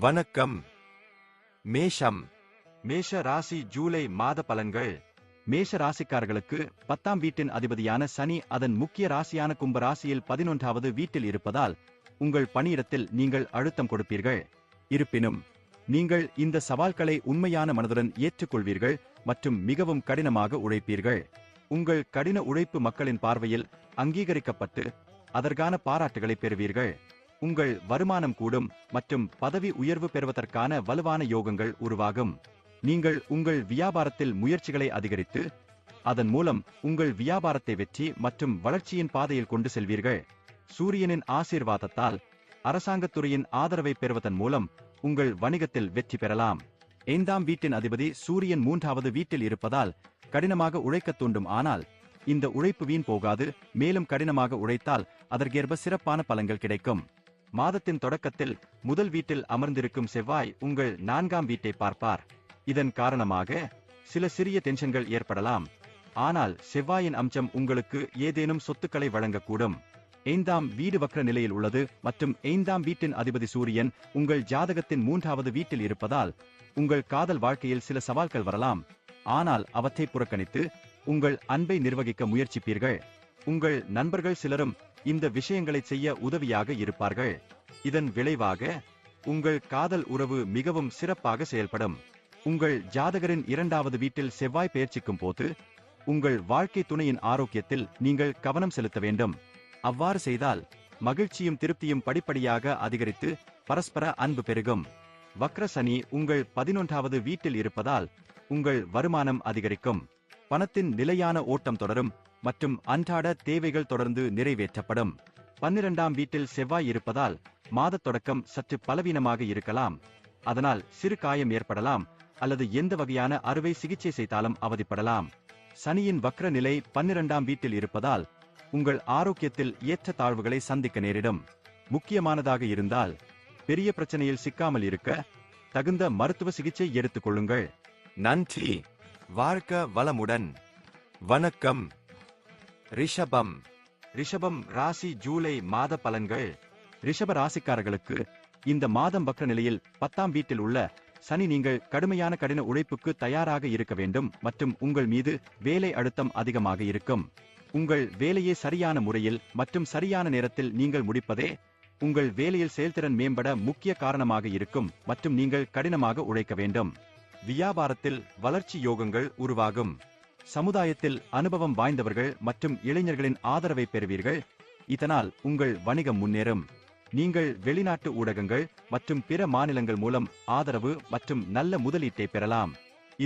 வணக்கம். மேஷம். மேஷ ராசி ஜூலை மாத பலன்கள். மேஷ ராசிக்காரர்களுக்கு 10ஆம் வீட்டின் அதிபதியான சனி அதன் முக்கிய ராசியான கும்ப ராசியில் 11வது வீட்டில் இருப்பதால் உங்கள் பணியிடத்தில் நீங்கள் அழுத்தம் கொடுப்பீர்கள். இருப்பினும் நீங்கள் இந்த சவால்களை உண்மையான மனதுடன் ஏற்றுக்கொள்வீர்கள் மற்றும் மிகவும் கடினமாக உழைப்பீர்கள். உங்கள் கடின உழைப்பு மக்களின் பார்வையில் அங்கீகரிக்கப்பட்டு அதற்கான பாராட்டுகளை பெறுவீர்கள். உங்கள் வருமானம் கூடும் மற்றும் பதவி உயர்வு பெறுவதற்கான வலுவான யோகங்கள் உருவாகும். நீங்கள் உங்கள் வியாபாரத்தில் முயற்சிகளை அதிகரித்து அதன் மூலம் உங்கள் வியாபாரத்தை வெற்றி மற்றும் வளர்ச்சியின் பாதையில் கொண்டு செல்வீர்கள். சூரியனின் ஆசீர்வாதத்தால் அரசாங்கத்துறையின் ஆதரவை பெறுவதன் மூலம் உங்கள் வணிகத்தில் வெற்றி பெறலாம். 5ஆம் வீட்டின் அதிபதி சூரியன் 3வது வீட்டில் இருப்பதால் கடினமாக உழைக்கத் தூண்டும். ஆனால் இந்த உழைப்பு வீண் போகாது. மேலும் கடினமாக உழைத்தால் அதற்கேற்ப சிறப்பான பலன்கள் கிடைக்கும். மாதத்தின் தொடக்கத்தில் முதல் வீட்டில் அமர்ந்திருக்கும் செவ்வாய் உங்கள் 4ஆம் வீட்டை பார்ப்பார். இதன் காரணமாக சில சிறிய டென்ஷன்கள் ஏற்படலாம். ஆனால் செவ்வாயின் அம்சம் உங்களுக்கு ஏதேனும் சொத்துக்களை வழங்கக்கூடும். 5ஆம் வீடு வக்ர நிலையில் உள்ளது மற்றும் 5ஆம் வீட்டின் அதிபதி சூரியன் உங்கள் ஜாதகத்தின் 3வது வீட்டில் இருப்பதால் உங்கள் காதல் வாழ்க்கையில் சில சவால்கள் வரலாம். ஆனால் அவற்றை புறக்கணித்து உங்கள் அன்பை நிர்வகிக்க முயற்சிப்பீர்கள். உங்கள் நண்பர்கள் சிலரும் இந்த விஷயங்களை செய்ய உதவியாக இருப்பார்கள். இதன் விளைவாக உங்கள் காதல் உறவு மிகவும் சிறப்பாக செயல்படும். உங்கள் ஜாதகரின் 2வது வீட்டில் செவ்வாய் பெயர்ச்சிக்கும் போது உங்கள் வாழ்க்கை துணையின் ஆரோக்கியத்தில் நீங்கள் கவனம் செலுத்த வேண்டும். அவ்வாறு செய்தால் மகிழ்ச்சியும் திருப்தியும் படிப்படியாக அதிகரித்து பரஸ்பர அன்பு பெருகும். வக்ர சனி உங்கள் 11வது வீட்டில் இருப்பதால் உங்கள் வருமானம் அதிகரிக்கும். பணத்தின் நிலையான ஓட்டம் தொடரும் மற்றும் அன்றாட தேவைகள் தொடர்ந்து நிறைவேற்றப்படும். 12ஆம் வீட்டில் செவ்வாய் இருப்பதால் மாத தொடக்கம் சற்று பலவீனமாக இருக்கலாம். அதனால் சிறு காயம் ஏற்படலாம் அல்லது எந்த வகையான அறுவை சிகிச்சை செய்தாலும் அவதிப்படலாம். சனியின் வக்ர நிலை 12ஆம் வீட்டில் இருப்பதால் உங்கள் ஆரோக்கியத்தில் ஏற்ற தாழ்வுகளை சந்திக்க நேரிடும். முக்கியமானதாக இருந்தால் பெரிய பிரச்சனையில் சிக்காமல் இருக்க தகுந்த மருத்துவ சிகிச்சை எடுத்துக் கொள்ளுங்கள். நன்றி. வாழ்க வளமுடன். வணக்கம். ரிஷபம். ரிஷபம் ராசி ஜூலை மாத பலன்கள். ரிஷப ராசிக்காரர்களுக்கு இந்த மாதம் வக்ர நிலையில் 10ஆம் வீட்டில் உள்ள சனி நீங்கள் கடுமையான கடின உழைப்புக்கு தயாராக இருக்க வேண்டும் மற்றும் உங்கள் மீது வேலை அழுத்தம் அதிகமாக இருக்கும். உங்கள் வேலையை சரியான முறையில் மற்றும் சரியான நேரத்தில் நீங்கள் முடிப்பதே உங்கள் வேலையில் செயல்திறன் மேம்பட முக்கிய காரணமாக இருக்கும் மற்றும் நீங்கள் கடினமாக உழைக்க வேண்டும். வியாபாரத்தில் வளர்ச்சி யோகங்கள் உருவாகும். சமுதாயத்தில் அனுபவம் வாய்ந்தவர்கள் மற்றும் இளைஞர்களின் ஆதரவை பெறுவீர்கள். இதனால் உங்கள் வணிகம் முன்னேறும். நீங்கள் வெளிநாட்டு ஊடகங்கள் மற்றும் பிற மாநிலங்கள் மூலம் ஆதரவு மற்றும் நல்ல முதலீட்டை பெறலாம்.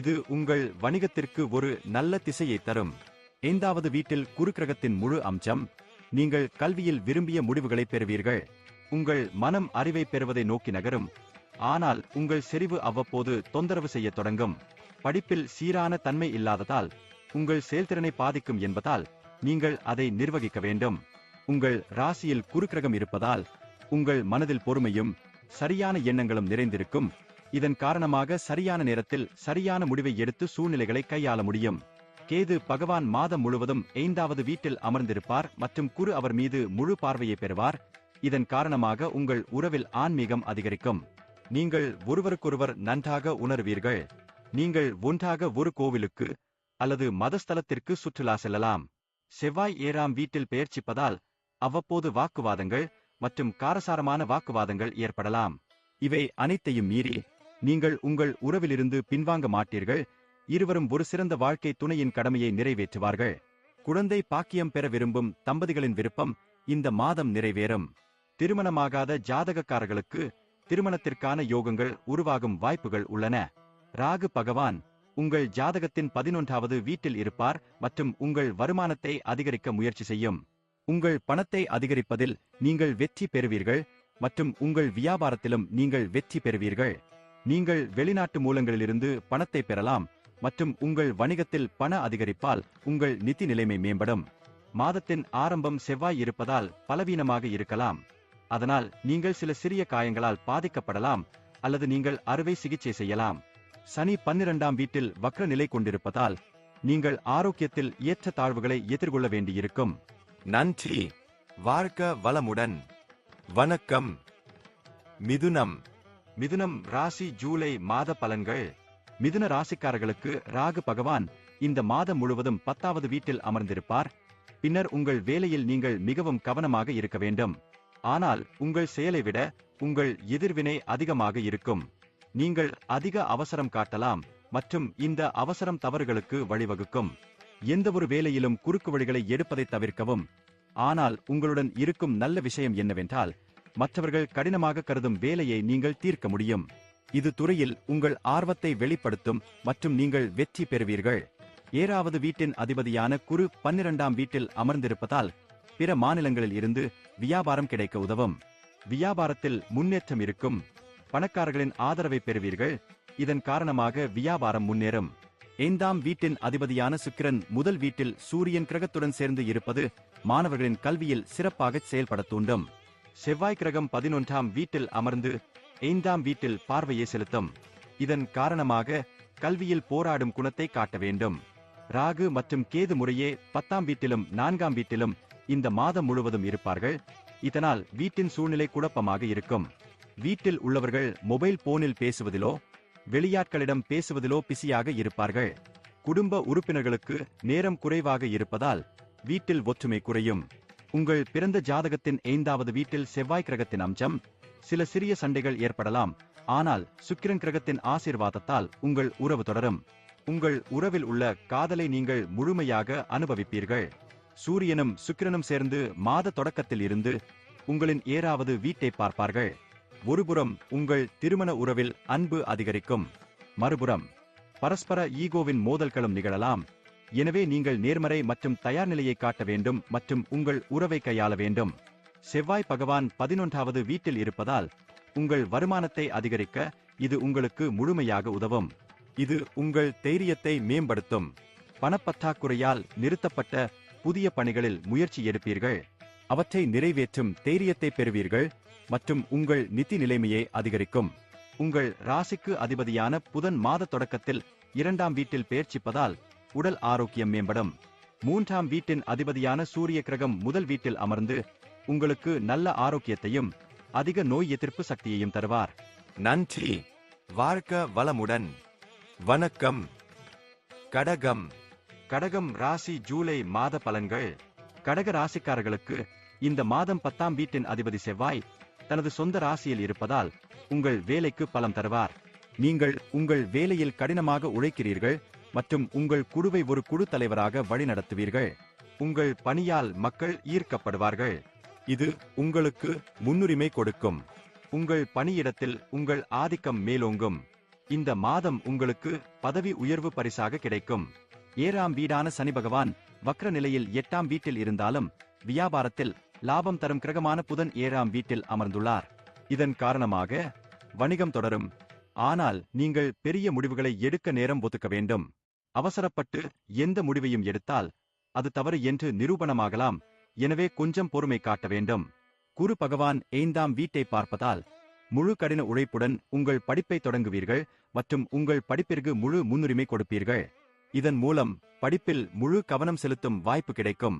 இது உங்கள் வணிகத்திற்கு ஒரு நல்ல திசையை தரும். 5வது வீட்டில் குருக்கிரகத்தின் முழு அம்சம். நீங்கள் கல்வியில் விரும்பிய முடிவுகளை பெறுவீர்கள். உங்கள் மனம் அறிவை பெறுவதை நோக்கி நகரும். ஆனால் உங்கள் செறிவு அவ்வப்போது தொந்தரவு செய்ய தொடங்கும். படிப்பில் சீரான தன்மை இல்லாததால் உங்கள் செயல்திறனை பாதிக்கும் என்பதால் நீங்கள் அதை நிர்வகிக்க வேண்டும். உங்கள் ராசியில் குருக்கிரகம் இருப்பதால் உங்கள் மனதில் பொறுமையும் சரியான எண்ணங்களும் நிறைந்திருக்கும். இதன் காரணமாக சரியான நேரத்தில் சரியான முடிவை எடுத்து சூழ்நிலைகளை கையாள முடியும். கேது பகவான் மாதம் முழுவதும் 5வது வீட்டில் அமர்ந்திருப்பார் மற்றும் குரு அவர் மீது முழு பார்வையை பெறுவார். இதன் காரணமாக உங்கள் உறவில் ஆன்மீகம் அதிகரிக்கும். நீங்கள் ஒருவருக்கொருவர் நன்றாக உணர்வீர்கள். நீங்கள் ஒன்றாக ஒரு கோவிலுக்கு அல்லது மதஸ்தலத்திற்கு சுற்றுலா செல்லலாம். செவ்வாய் 7ஆம் வீட்டில் பெயர்ச்சிப்பதால் அவ்வப்போது வாக்குவாதங்கள் மற்றும் காரசாரமான வாக்குவாதங்கள் ஏற்படலாம். இவை அனைத்தையும் மீறி நீங்கள் உங்கள் உறவிலிருந்து பின்வாங்க மாட்டீர்கள். இருவரும் ஒரு சிறந்த வாழ்க்கை துணையின் கடமையை நிறைவேற்றுவார்கள். குழந்தை பாக்கியம் பெற விரும்பும் தம்பதிகளின் விருப்பம் இந்த மாதம் நிறைவேறும். திருமணமாகாத ஜாதகக்காரர்களுக்கு திருமணத்திற்கான யோகங்கள் உருவாகும் வாய்ப்புகள் உள்ளன. ராகு பகவான் உங்கள் ஜாதகத்தின் 11வது வீட்டில் இருப்பார் மற்றும் உங்கள் வருமானத்தை அதிகரிக்க முயற்சி செய்யும். உங்கள் பணத்தை அதிகரிப்பதில் நீங்கள் வெற்றி பெறுவீர்கள் மற்றும் உங்கள் வியாபாரத்திலும் நீங்கள் வெற்றி பெறுவீர்கள். நீங்கள் வெளிநாட்டு மூலங்களிலிருந்து பணத்தை பெறலாம் மற்றும் உங்கள் வணிகத்தில் பண அதிகரிப்பால் உங்கள் நிதி நிலைமை மேம்படும். மாதத்தின் ஆரம்பம் செவ்வாய் இருப்பதால் பலவீனமாக இருக்கலாம். அதனால் நீங்கள் சில சிறிய காயங்களால் பாதிக்கப்படலாம் அல்லது நீங்கள் அறுவை சிகிச்சை செய்யலாம். சனி 12ஆம் வீட்டில் வக்ர நிலை கொண்டிருப்பதால் நீங்கள் ஆரோக்கியத்தில் ஏற்ற தாழ்வுகளை எதிர்கொள்ள வேண்டியிருக்கும். நன்றி. வாழ்க வளமுடன். வணக்கம். மிதுனம். மிதுனம் ராசி ஜூலை மாத பலன்கள். மிதுன ராசிக்காரர்களுக்கு ராகு பகவான் இந்த மாதம் முழுவதும் 10வது வீட்டில் அமர்ந்திருப்பார். பின்னர் உங்கள் வேலையில் நீங்கள் மிகவும் கவனமாக இருக்க வேண்டும். ஆனால் உங்கள் செயலை விட உங்கள் எதிர்வினை அதிகமாக இருக்கும். நீங்கள் அதிக அவசரம் காட்டலாம் மற்றும் இந்த அவசரம் தவறுகளுக்கு வழிவகுக்கும். எந்தவொரு வேலையிலும் குறுக்கு வழிகளை எடுப்பதை தவிர்க்கவும். ஆனால் உங்களுடன் இருக்கும் நல்ல விஷயம் என்னவென்றால், மற்றவர்கள் கடினமாக கருதும் வேலையை நீங்கள் தீர்க்க முடியும். இது துறையில் உங்கள் ஆர்வத்தை வெளிப்படுத்தும் மற்றும் நீங்கள் வெற்றி பெறுவீர்கள். 7வது வீட்டின் அதிபதியான குரு 12ஆம் வீட்டில் அமர்ந்திருப்பதால் பிற மாநிலங்களில் இருந்து வியாபாரம் கிடைக்க உதவும். வியாபாரத்தில் முன்னேற்றம் இருக்கும். பணக்காரர்களின் ஆதரவை பெறுவீர்கள். இதன் காரணமாக வியாபாரம் முன்னேறும். 5ஆம் வீட்டின் அதிபதியான சுக்கிரன் முதல் வீட்டில் சூரியன் கிரகத்துடன் சேர்ந்து இருப்பது மாணவர்களின் கல்வியில் சிறப்பாக செயல்பட தூண்டும். செவ்வாய் கிரகம் 11ஆம் வீட்டில் அமர்ந்து 5ஆம் வீட்டில் பார்வையை செலுத்தும். இதன் காரணமாக கல்வியில் போராடும் குணத்தை காட்ட வேண்டும். ராகு மற்றும் கேது முறையே 10ஆம் வீட்டிலும் 4ஆம் வீட்டிலும் இந்த மாதம் முழுவதும் இருப்பார்கள். இதனால் வீட்டின் சூழ்நிலை குழப்பமாக இருக்கும். வீட்டில் உள்ளவர்கள் மொபைல் போனில் பேசுவதிலோ வெளியாட்களிடம் பேசுவதிலோ பிஸியாக இருப்பார்கள். குடும்ப உறுப்பினர்களுக்கு நேரம் குறைவாக இருப்பதால் வீட்டில் ஒற்றுமை குறையும். உங்கள் பிறந்த ஜாதகத்தின் 5வது வீட்டில் செவ்வாய் கிரகத்தின் அம்சம். சில சிறிய சண்டைகள் ஏற்படலாம். ஆனால் சுக்கிரன் கிரகத்தின் ஆசீர்வாதத்தால் உங்கள் உறவு தொடரும். உங்கள் உறவில் உள்ள காதலை நீங்கள் முழுமையாக அனுபவிப்பீர்கள். சூரியனும் சுக்கிரனும் சேர்ந்து மாத தொடக்கத்தில் இருந்து உங்களின் 7வது வீட்டை பார்ப்பார்கள். ஒருபுறம் உங்கள் திருமண உறவில் அன்பு அதிகரிக்கும். மறுபுறம் பரஸ்பர ஈகோவின் மோதல்களும் நிகழலாம். எனவே நீங்கள் நேர்மறை மற்றும் தயார் நிலையை காட்ட வேண்டும் மற்றும் உங்கள் உறவை கையாள வேண்டும். செவ்வாய் பகவான் 11வது வீட்டில் இருப்பதால் உங்கள் வருமானத்தை அதிகரிக்க இது உங்களுக்கு முழுமையாக உதவும். இது உங்கள் தைரியத்தை மேம்படுத்தும். பணப்பற்றாக்குறையால் நிறுத்தப்பட்ட புதிய பணிகளில் முயற்சி எடுப்பீர்கள். அவற்றை நிறைவேற்றும் தைரியத்தை பெறுவீர்கள் மற்றும் உங்கள் நிதி நிலைமையை அதிகரிக்கும். உங்கள் ராசிக்கு அதிபதியான புதன் மாத தொடக்கத்தில் 2ஆம் வீட்டில் பெயர்ச்சிப்பதால் உடல் ஆரோக்கியம் மேம்படும். 3ஆம் வீட்டின் அதிபதியான சூரிய கிரகம் முதல் வீட்டில் அமர்ந்து உங்களுக்கு நல்ல ஆரோக்கியத்தையும் அதிக நோய் எதிர்ப்பு சக்தியையும் தருவார். நன்றி. வாழ்க வளமுடன். வணக்கம். கடகம். கடகம் ராசி ஜூலை மாத பலன்கள். கடக ராசிக்காரர்களுக்கு இந்த மாதம் 10ஆம் வீட்டின் அதிபதி செவ்வாய் தனது சொந்த ராசியில் இருப்பதால் உங்கள் வேலைக்கு பலம் தருவார். நீங்கள் உங்கள் வேலையில் கடினமாக உழைக்கிறீர்கள் மற்றும் உங்கள் குழுவை ஒரு குழு தலைவராக வழிநடத்துவீர்கள். உங்கள் பணியால் மக்கள் ஈர்க்கப்படுவார்கள். இது உங்களுக்கு முன்னுரிமை கொடுக்கும். உங்கள் பணியிடத்தில் உங்கள் ஆதிக்கம் மேலோங்கும். இந்த மாதம் உங்களுக்கு பதவி உயர்வு பரிசாக கிடைக்கும். 7ஆம் வீடான சனி பகவான் வக்ர நிலையில் 8ஆம் வீட்டில் இருந்தாலும் வியாபாரத்தில் லாபம் தரும் கிரகமான புதன் 7ஆம் வீட்டில் அமர்ந்துள்ளார். இதன் காரணமாக வணிகம் தொடரும். ஆனால் நீங்கள் பெரிய முடிவுகளை எடுக்க நேரம் ஒதுக்க வேண்டும். அவசரப்பட்டு எந்த முடிவையும் எடுத்தால் அது தவறு என்று நிரூபணமாகலாம். எனவே கொஞ்சம் பொறுமை காட்ட வேண்டும். குரு பகவான் 5ஆம் வீட்டை பார்ப்பதால் முழு கடின உழைப்புடன் உங்கள் படிப்பை தொடங்குவீர்கள் மற்றும் உங்கள் படிப்பிற்கு முழு முன்னுரிமை கொடுப்பீர்கள். இதன் மூலம் படிப்பில் முழு கவனம் செலுத்தும் வாய்ப்பு கிடைக்கும்.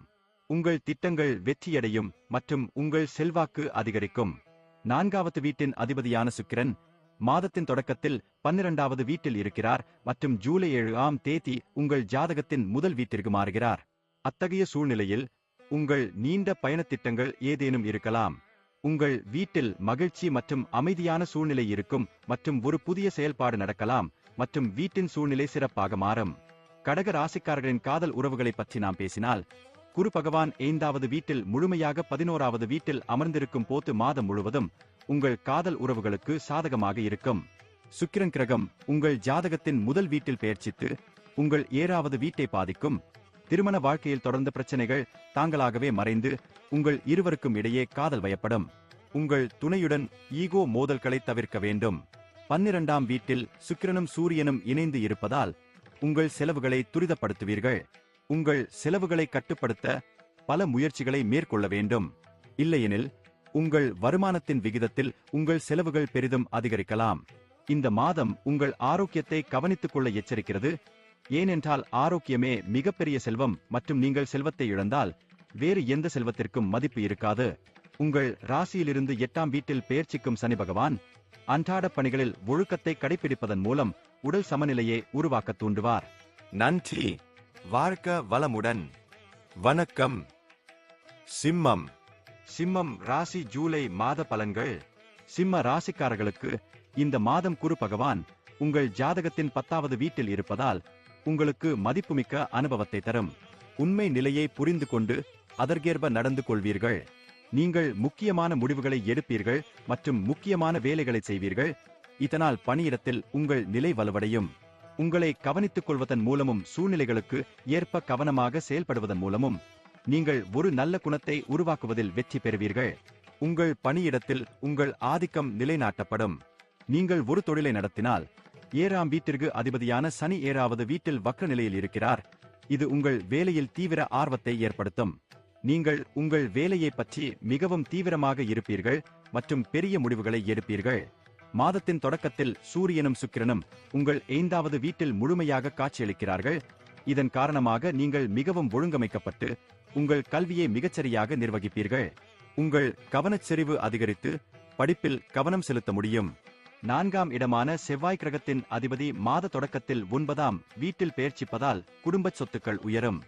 உங்கள் திட்டங்கள் வெற்றியடையும் மற்றும் உங்கள் செல்வாக்கு அதிகரிக்கும். 4வது வீட்டின் அதிபதியான சுக்கிரன் மாதத்தின் தொடக்கத்தில் 12வது வீட்டில் இருக்கிறார் மற்றும் ஜூலை 7ஆம் தேதி உங்கள் ஜாதகத்தின் முதல் வீட்டிற்கு மாறுகிறார். அத்தகைய சூழ்நிலையில் உங்கள் நீண்ட பயணத் திட்டங்கள் ஏதேனும் இருக்கலாம். உங்கள் வீட்டில் மகிழ்ச்சி மற்றும் அமைதியான சூழ்நிலை இருக்கும் மற்றும் ஒரு புதிய செயல்பாடு நடக்கலாம் மற்றும் வீட்டின் சூழ்நிலை சிறப்பாக மாறும். கடக ராசிக்காரர்களின் காதல் உறவுகளை பற்றி நாம் பேசினால், குரு பகவான் 5வது வீட்டில் முழுமையாக 11வது வீட்டில் அமர்ந்திருக்கும் போது மாதம் முழுவதும் உங்கள் காதல் உறவுகளுக்கு சாதகமாக இருக்கும். சுக்கிரன் கிரகம் உங்கள் ஜாதகத்தின் முதல் வீட்டில் பெயர்ச்சித்து உங்கள் 7வது வீட்டை பாதிக்கும். திருமண வாழ்க்கையில் தொடர்ந்த பிரச்சனைகள் தாங்களாகவே மறைந்து உங்கள் இருவருக்கும் இடையே காதல் வயப்படும். உங்கள் துணையுடன் ஈகோ மோதல்களை தவிர்க்க வேண்டும். 12ஆம் வீட்டில் சுக்கிரனும் சூரியனும் இணைந்து இருப்பதால் உங்கள் செலவுகளை துரிதப்படுத்துவீர்கள். உங்கள் செலவுகளை கட்டுப்படுத்த பல முயற்சிகளை மேற்கொள்ள வேண்டும். இல்லையெனில் உங்கள் வருமானத்தின் விகிதத்தில் உங்கள் செலவுகள் பெரிதும் அதிகரிக்கலாம். இந்த மாதம் உங்கள் ஆரோக்கியத்தை கவனித்துக் கொள்ள எச்சரிக்கிறது. ஏனென்றால் ஆரோக்கியமே மிகப்பெரிய செல்வம் மற்றும் நீங்கள் செல்வத்தை இழந்தால் வேறு எந்த செல்வத்திற்கும் மதிப்பு இருக்காது. உங்கள் ராசியிலிருந்து 8ஆம் வீட்டில் பெயர்ச்சிக்கும் சனி பகவான் அன்றாட பணிகளில் ஒழுக்கத்தை கடைபிடிப்பதன் மூலம் உடல் சமநிலையை உருவாக்க தூண்டுவார். நன்றி. வாழ்க வளமுடன். வணக்கம். சிம்மம். சிம்மம் ராசி ஜூலை மாத பலன்கள். சிம்ம ராசிக்காரர்களுக்கு இந்த மாதம் குரு பகவான் உங்கள் ஜாதகத்தின் 10வது வீட்டில் இருப்பதால் உங்களுக்கு மதிப்புமிக்க அனுபவத்தை தரும். உண்மை நிலையை புரிந்து கொண்டு அதற்கேற்ப நடந்து கொள்வீர்கள். நீங்கள் முக்கியமான முடிவுகளை எடுப்பீர்கள் மற்றும் முக்கியமான வேலைகளை செய்வீர்கள். இதனால் பணியிடத்தில் உங்கள் நிலை வலுவடையும். உங்களை கவனித்துக் கொள்வதன் மூலமும் சூழ்நிலைகளுக்கு ஏற்ப கவனமாக செயல்படுவதன் மூலமும் நீங்கள் ஒரு நல்ல குணத்தை உருவாக்குவதில் வெற்றி பெறுவீர்கள். உங்கள் பணியிடத்தில் உங்கள் ஆதிக்கம் நிலைநாட்டப்படும். நீங்கள் ஒரு தொழிலை நடத்தினால் 7ஆம் வீட்டிற்கு அதிபதியான சனி 7வது வீட்டில் வக்ர நிலையில் இருக்கிறார். இது உங்கள் வேலையில் தீவிர ஆர்வத்தை ஏற்படுத்தும். நீங்கள் உங்கள் வேலையை பற்றி மிகவும் தீவிரமாக இருப்பீர்கள் மற்றும் பெரிய முடிவுகளை எடுப்பீர்கள். மாதத்தின் தொடக்கத்தில் சூரியனும் சுக்கிரனும் உங்கள் 5வது வீட்டில் முழுமையாக காட்சியளிக்கிறார்கள். இதன் காரணமாக நீங்கள் மிகவும் ஒழுங்கமைக்கப்பட்டு உங்கள் கல்வியை மிகச்சரியாக நிர்வகிப்பீர்கள். உங்கள் கவனச்செறிவு அதிகரித்து படிப்பில் கவனம் செலுத்த முடியும். 4ஆம் இடமான செவ்வாய் கிரகத்தின் அதிபதி மாத தொடக்கத்தில் 9ஆம் வீட்டில் பெயர்ச்சிப்பதால் குடும்ப சொத்துக்கள் உயரும்.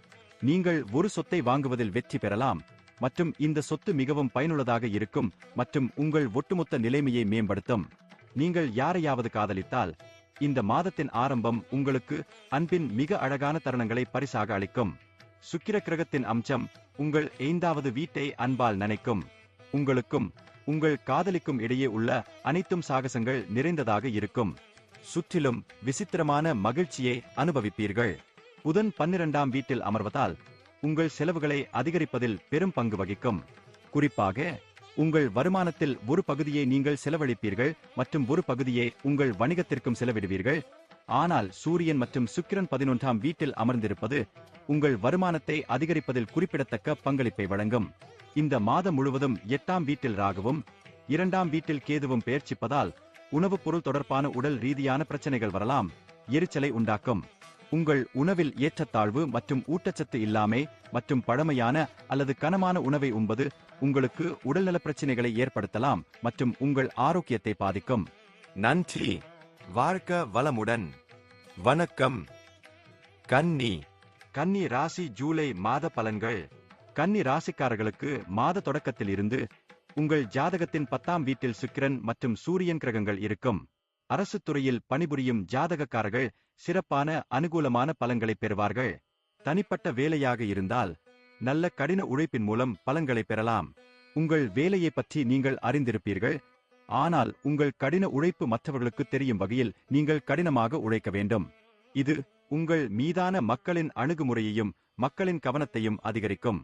நீங்கள் ஒரு சொத்தை வாங்குவதில் வெற்றி பெறலாம் மற்றும் இந்த சொத்து மிகவும் பயனுள்ளதாக இருக்கும் மற்றும் உங்கள் ஒட்டுமொத்த நிலைமையை மேம்படுத்தும். நீங்கள் யாரையாவது காதலித்தால் இந்த மாதத்தின் ஆரம்பம் உங்களுக்கு அன்பின் மிக அழகான தருணங்களை பரிசாக அளிக்கும். சுக்கிர கிரகத்தின் அம்சம் உங்கள் 5வது வீட்டை அன்பால் நினைக்கும். உங்களுக்கும் உங்கள் காதலிக்கும் இடையே உள்ள அனைத்தும் சாகசங்கள் நிறைந்ததாக இருக்கும். சுற்றிலும் விசித்திரமான மகிழ்ச்சியை அனுபவிப்பீர்கள். புதன் 12ஆம் வீட்டில் அமர்வதால் உங்கள் செலவுகளை அதிகரிப்பதில் பெரும் பங்கு வகிக்கும். குறிப்பாக உங்கள் வருமானத்தில் ஒரு பகுதியை நீங்கள் செலவழிப்பீர்கள் மற்றும் ஒரு பகுதியை உங்கள் வணிகத்திற்கும் செலவிடுவீர்கள். ஆனால் சூரியன் மற்றும் சுக்கிரன் 11ஆம் வீட்டில் அமர்ந்திருப்பது உங்கள் வருமானத்தை அதிகரிப்பதில் குறிப்பிடத்தக்க பங்களிப்பை வழங்கும். இந்த மாதம் முழுவதும் 8ஆம் வீட்டில் ராகுவும் 2ஆம் வீட்டில் கேதுவும் பெயர்ச்சிப்பதால் உணவுப் பொருள் தொடர்பான உடல் ரீதியான பிரச்சனைகள் வரலாம். எரிச்சலை உண்டாக்கும். உங்கள் உணவில் ஏற்றத்தாழ்வு மற்றும் ஊட்டச்சத்து இல்லாமை மற்றும் பழமையான அல்லது கனமான உணவை உண்பது உங்களுக்கு உடல்நல பிரச்சனைகளை ஏற்படுத்தலாம் மற்றும் உங்கள் ஆரோக்கியத்தை பாதிக்கும். நன்றி. வாழ்க வளமுடன். வணக்கம். கன்னி. கன்னி ராசி ஜூலை மாத பலன்கள். கன்னி ராசிக்காரர்களுக்கு மாத தொடக்கத்தில் இருந்து உங்கள் ஜாதகத்தின் 10ஆம் வீட்டில் சுக்கிரன் மற்றும் சூரியன் கிரகங்கள் இருக்கும். அரசு துறையில் பணிபுரியும் ஜாதகக்காரர்கள் சிறப்பான அனுகூலமான பலன்களை பெறுவார்கள். தனிப்பட்ட வேலையாக இருந்தால் நல்ல கடின உழைப்பின் மூலம் பலன்களை பெறலாம். உங்கள் வேலையை பற்றி நீங்கள் அறிந்திருப்பீர்கள். ஆனால் உங்கள் கடின உழைப்பு மற்றவர்களுக்கு தெரியும் வகையில் நீங்கள் கடினமாக உழைக்க வேண்டும். இது உங்கள் மீதான மக்களின் அணுகுமுறையையும் மக்களின் கவனத்தையும் அதிகரிக்கும்.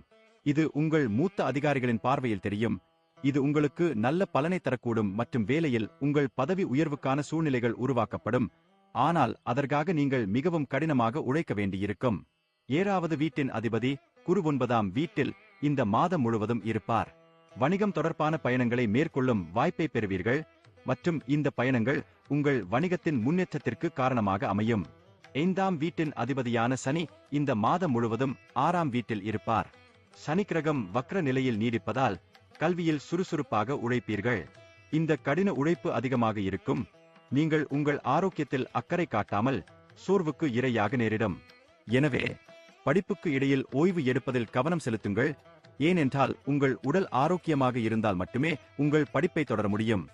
இது உங்கள் மூத்த அதிகாரிகளின் பார்வையில் தெரியும். இது உங்களுக்கு நல்ல பலனை தரக்கூடும் மற்றும் வேலையில் உங்கள் பதவி உயர்வுக்கான சூழ்நிலைகள் உருவாக்கப்படும். ஆனால் அதற்காக நீங்கள் மிகவும் கடினமாக உழைக்க வேண்டியிருக்கும். 7வது வீட்டின் அதிபதி குரு 9ஆம் வீட்டில் இந்த மாதம் முழுவதும் இருப்பார். வணிகம் தொடர்பான பயணங்களை மேற்கொள்ளும் வாய்ப்பை பெறுவீர்கள் மற்றும் இந்த பயணங்கள் உங்கள் வணிகத்தின் முன்னேற்றத்திற்கு காரணமாக அமையும். 5ஆம் வீட்டின் அதிபதியான சனி இந்த மாதம் முழுவதும் 6ஆம் வீட்டில் இருப்பார். சனி கிரகம் வக்ர நிலையில் நீடிப்பதால் கல்வியில் சுறுசுறுப்பாக உழைப்பீர்கள். இந்த கடின உழைப்பு அதிகமாக இருக்கும். நீங்கள் உங்கள் ஆரோக்கியத்தில் அக்கறை காட்டாமல் சோர்வுக்கு இரையாக நேரிடும். எனவே படிப்புக்கு இடையில் ஓய்வு எடுப்பதில் கவனம் செலுத்துங்கள். ஏனென்றால் உங்கள் உடல் ஆரோக்கியமாக இருந்தால் மட்டுமே உங்கள் படிப்பை தொடர முடியும்.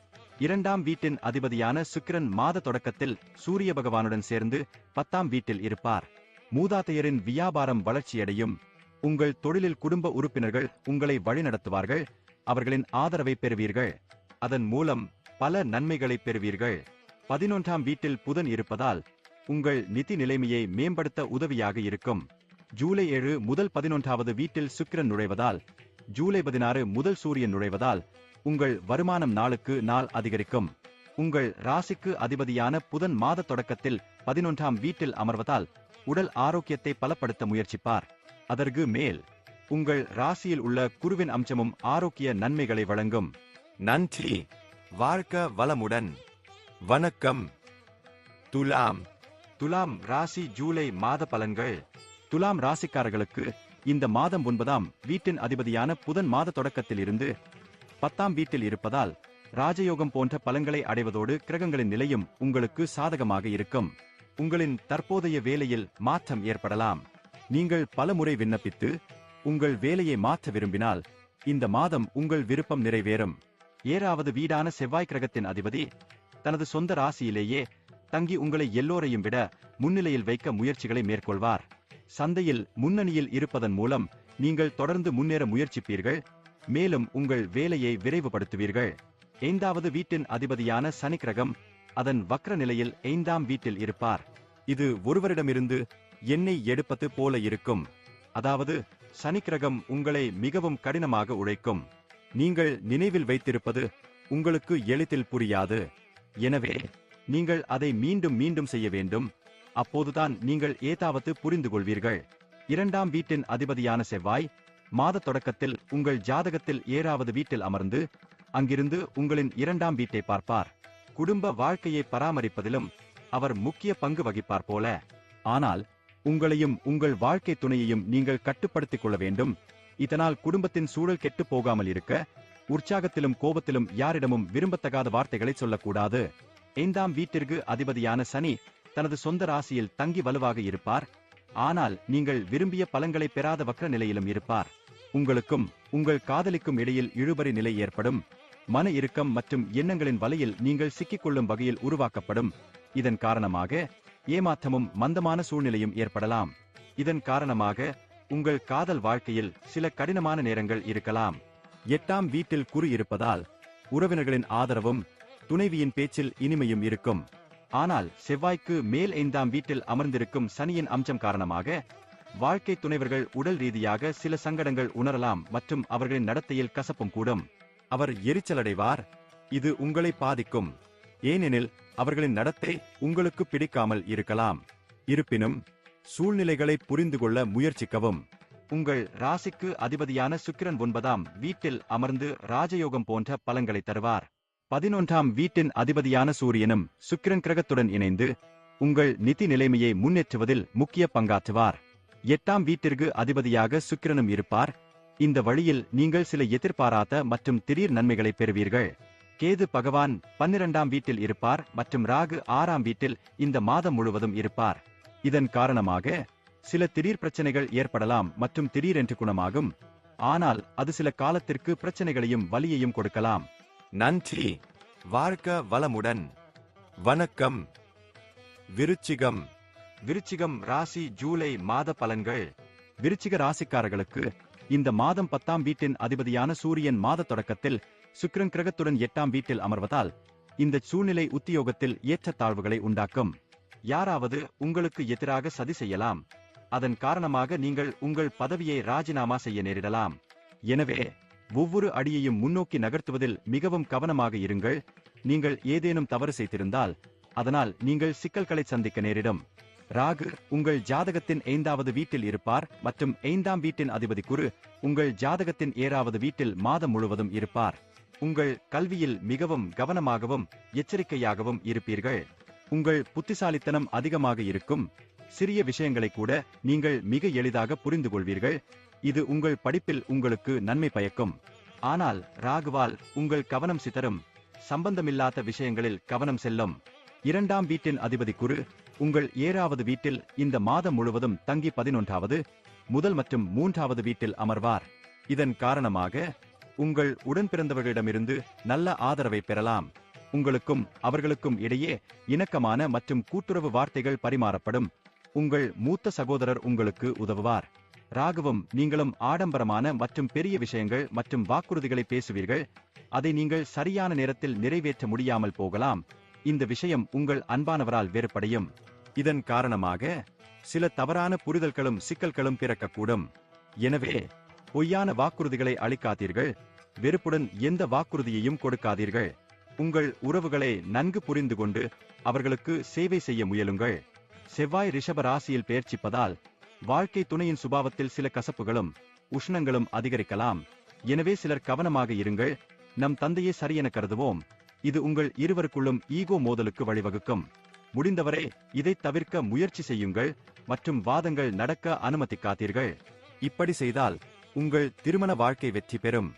2ஆம் வீட்டின் அதிபதியான சுக்கிரன் மாத தொடக்கத்தில் சூரிய பகவானுடன் சேர்ந்து 10ஆம் வீட்டில் இருப்பார். மூதாதையரின் வியாபாரம் வளர்ச்சியடையும். உங்கள் தொழிலில் குடும்ப உறுப்பினர்கள் உங்களை வழிநடத்துவார்கள். அவர்களின் ஆதரவை பெறுவீர்கள். அதன் மூலம் பல நன்மைகளை பெறுவீர்கள். 11ஆம் வீட்டில் புதன் இருப்பதால் உங்கள் நிதி நிலைமையை மேம்படுத்த உதவியாக இருக்கும். ஜூலை 7 முதல் 11வது வீட்டில் சுக்கிரன் நுழைவதால் ஜூலை 16 முதல் சூரியன் நுழைவதால் உங்கள் வருமானம் நாளுக்கு நாள் அதிகரிக்கும். உங்கள் ராசிக்கு அதிபதியான புதன் மாத தொடக்கத்தில் 11ஆம் வீட்டில் அமர்வதால் உடல் ஆரோக்கியத்தை பலப்படுத்த முயற்சிப்பார். அதற்கு மேல் உங்கள் ராசியில் உள்ள குருவின் அம்சமும் ஆரோக்கிய நன்மைகளை வழங்கும். நன்றி. வாழ்க வளமுடன். வணக்கம். துலாம். துலாம் ராசி ஜூலை மாத பலன்கள். துலாம் ராசிக்காரர்களுக்கு இந்த மாதம் 9ஆம் வீட்டின் அதிபதியான புதன் மாத தொடக்கத்தில் இருந்து 10ஆம் வீட்டில் இருப்பதால் ராஜயோகம் போன்ற பலன்களை அடைவதோடு கிரகங்களின் நிலையும் உங்களுக்கு சாதகமாக இருக்கும். உங்களின் தற்போதைய வேலையில் மாற்றம் ஏற்படலாம். நீங்கள் பலமுறை விண்ணப்பித்து உங்கள் வேலையை மாற்ற விரும்பினால் இந்த மாதம் உங்கள் விருப்பம் நிறைவேறும். 7வது வீடான செவ்வாய் கிரகத்தின் அதிபதி தனது சொந்த ராசியிலேயே தங்கி உங்களை எல்லோரையும் விட முன்னிலையில் வைக்க முயற்சிகளை மேற்கொள்வார். சந்தையில் முன்னணியில் இருப்பதன் மூலம் நீங்கள் தொடர்ந்து முன்னேற முயற்சிப்பீர்கள். மேலும் உங்கள் வேலையை விரைவுபடுத்துவீர்கள். 5வது வீட்டின் அதிபதியான சனி கிரகம் அதன் வக்ர நிலையில் 5ஆம் வீட்டில் இருப்பார். இது ஒருவரிடமிருந்து எண்ணெய் எடுப்பது போல இருக்கும். அதாவது சனி கிரகம் உங்களை மிகவும் கடினமாக உழைக்கும். நீங்கள் நினைவில் வைத்திருப்பது உங்களுக்கு எளிதில் புரியாது. எனவே நீங்கள் அதை மீண்டும் மீண்டும் செய்ய வேண்டும். அப்போதுதான் நீங்கள் ஏதாவது புரிந்து கொள்வீர்கள். 2ஆம் வீட்டின் அதிபதியான செவ்வாய் மாத தொடக்கத்தில் உங்கள் ஜாதகத்தில் 7வது வீட்டில் அமர்ந்து அங்கிருந்து உங்களின் 2ஆம் வீட்டை பார்ப்பார். குடும்ப வாழ்க்கையை பராமரிப்பதிலும் அவர் முக்கிய பங்கு வகிப்பார் போல. ஆனால் உங்களையும் உங்கள் வாழ்க்கை துணையையும் நீங்கள் கட்டுப்படுத்திக் கொள்ள வேண்டும். இதனால் குடும்பத்தின் சூழல் கெட்டு போகாமல் இருக்க உற்சாகத்திலும் கோபத்திலும் யாரிடமும் விரும்பத்தகாத வார்த்தைகளை சொல்லக்கூடாது. 5ஆம் வீட்டிற்கு அதிபதியான சனி தனது சொந்த ராசியில் தங்கி வலுவாக இருப்பார். ஆனால் நீங்கள் விரும்பிய பலன்களை பெறாத வக்ர நிலையிலும் இருப்பார். உங்களுக்கும் உங்கள் காதலிக்கும் இடையில் இழுபறி நிலை ஏற்படும். மன இறுக்கம் மற்றும் எண்ணங்களின் வலையில் நீங்கள் சிக்கிக்கொள்ளும் வகையில் உருவாக்கப்படும். இதன் காரணமாக ஏமாற்றமும் மந்தமான சூழ்நிலையும் ஏற்படலாம். இதன் காரணமாக உங்கள் காதல் வாழ்க்கையில் சில கடினமான நேரங்கள் இருக்கலாம். 8ஆம் வீட்டில் குரு இருப்பதால் உறவினர்களின் ஆதரவும் துணைவியின் பேச்சில் இனிமையும் இருக்கும். ஆனால் செவ்வாய்க்கு மேல் 5ஆம் வீட்டில் அமர்ந்திருக்கும் சனியின் அம்சம் காரணமாக வாழ்க்கை துணைவர்கள் உடல் ரீதியாக சில சங்கடங்கள் உணரலாம் மற்றும் அவர்களின் நடத்தையில் கசப்பும் கூடும். அவர் எரிச்சலடைவார். இது உங்களை பாதிக்கும். ஏனெனில் அவர்களின் நடத்தை உங்களுக்கு பிடிக்காமல் இருக்கலாம். இருப்பினும் சூழ்நிலைகளை புரிந்து கொள்ள முயற்சிக்கவும். உங்கள் ராசிக்கு அதிபதியான சுக்கிரன் 9ஆம் வீட்டில் அமர்ந்து ராஜயோகம் போன்ற பலன்களை தருவார். 11ஆம் வீட்டின் அதிபதியான சூரியனும் சுக்கிரன் கிரகத்துடன் இணைந்து உங்கள் நிதி நிலைமையை முன்னேற்றுவதில் முக்கிய பங்காற்றுவார். 8ஆம் வீட்டிற்கு அதிபதியாக சுக்கிரனும் இருப்பார். இந்த வழியில் நீங்கள் சில எதிர்பாராத மற்றும் திடீர் நன்மைகளை பெறுவீர்கள். கேது பகவான் 12ஆம் வீட்டில் இருப்பார் மற்றும் ராகு 6ஆம் வீட்டில் இந்த மாதம் முழுவதும் இருப்பார். இதன் காரணமாக சில திடீர் பிரச்சனைகள் ஏற்படலாம் மற்றும் திடீரென்று குணமாகும். ஆனால் அது சில காலத்திற்கு பிரச்சனைகளையும் வலியையும் கொடுக்கலாம். நன்றி. வாழ்க வளமுடன். வணக்கம். விருச்சிகம். விருச்சிகம் ராசி ஜூலை மாத பலன்கள். விருச்சிக ராசிக்காரர்களுக்கு இந்த மாதம் 10ஆம் வீட்டின் அதிபதியான சூரியன் மாத தொடக்கத்தில் சுக்கிரன் கிரகத்துடன் 8ஆம் வீட்டில் அமர்வதால் இந்த சூழ்நிலை உத்தியோகத்தில் ஏற்றத்தாழ்வுகளை உண்டாக்கும். யாராவது உங்களுக்கு எதிராக சதி செய்யலாம். அதன் காரணமாக நீங்கள் உங்கள் பதவியை ராஜினாமா செய்ய நேரிடலாம். எனவே ஒவ்வொரு அடியையும் முன்னோக்கி நகர்த்துவதில் மிகவும் கவனமாக இருங்கள். நீங்கள் ஏதேனும் தவறு செய்திருந்தால் அதனால் நீங்கள் சிக்கல்களை சந்திக்க நேரிடும். ராகு உங்கள் ஜாதகத்தின் 5வது வீட்டில் இருப்பார் மற்றும் 5ஆம் வீட்டின் அதிபதி குரு உங்கள் ஜாதகத்தின் 7வது வீட்டில் மாதம் முழுவதும் இருப்பார். உங்கள் கல்வியில் மிகவும் கவனமாகவும் எச்சரிக்கையாகவும் இருப்பீர்கள். உங்கள் புத்திசாலித்தனம் அதிகமாக இருக்கும். சிறிய விஷயங்களை கூட நீங்கள் மிக எளிதாக புரிந்து கொள்வீர்கள். இது உங்கள் படிப்பில் உங்களுக்கு நன்மை பயக்கும். ஆனால் ராகுவால் உங்கள் கவனம் சிதறும். சம்பந்தமில்லாத விஷயங்களில் கவனம் செல்லும். 2ஆம் வீட்டின் அதிபதி குரு உங்கள் 7வது வீட்டில் இந்த மாதம் முழுவதும் தங்கி 11வது, முதல் மற்றும் 3வது வீட்டில் அமர்வார். இதன் காரணமாக உங்கள் உடன்பிறந்தவர்களிடமிருந்து நல்ல ஆதரவை பெறலாம். உங்களுக்கும் அவர்களுக்கும் இடையே இணக்கமான மற்றும் கூட்டுறவு வார்த்தைகள் பரிமாறப்படும். உங்கள் மூத்த சகோதரர் உங்களுக்கு உதவுவார். ராகுவும் நீங்களும் ஆடம்பரமான மற்றும் பெரிய விஷயங்கள் மற்றும் வாக்குறுதிகளை பேசுவீர்கள். அதை நீங்கள் சரியான நேரத்தில் நிறைவேற்ற முடியாமல் போகலாம். இந்த விஷயம் உங்கள் அன்பானவரால் வேறுபடையும். இதன் காரணமாக சில தவறான புரிதல்களும் சிக்கல்களும் பிறக்கக்கூடும். எனவே பொய்யான வாக்குறுதிகளை அளிக்காதீர்கள். வெறுப்புடன் எந்த வாக்குறுதியையும் கொடுக்காதீர்கள். உங்கள் உறவுகளை நன்கு புரிந்து கொண்டு அவர்களுக்கு சேவை செய்ய முயலுங்கள். செவ்வாய் ரிஷப ராசியில் பெயர்ச்சிப்பதால் வாழ்க்கை துணையின் சுபாவத்தில் சில கசப்புகளும் உஷ்ணங்களும் அதிகரிக்கலாம். எனவே சிலர் கவனமாக இருங்கள். நம் தந்தையை சரியென கருதுவோம். இது உங்கள் இருவருக்குள்ளும் ஈகோ மோதலுக்கு வழிவகுக்கும். முடிந்தவரை இதை தவிர்க்க முயற்சி செய்யுங்கள் மற்றும் வாதங்கள் நடக்க அனுமதிக்காதீர்கள். இப்படி செய்தால் உங்கள் திருமண வாழ்க்கை வெற்றி பெறும்.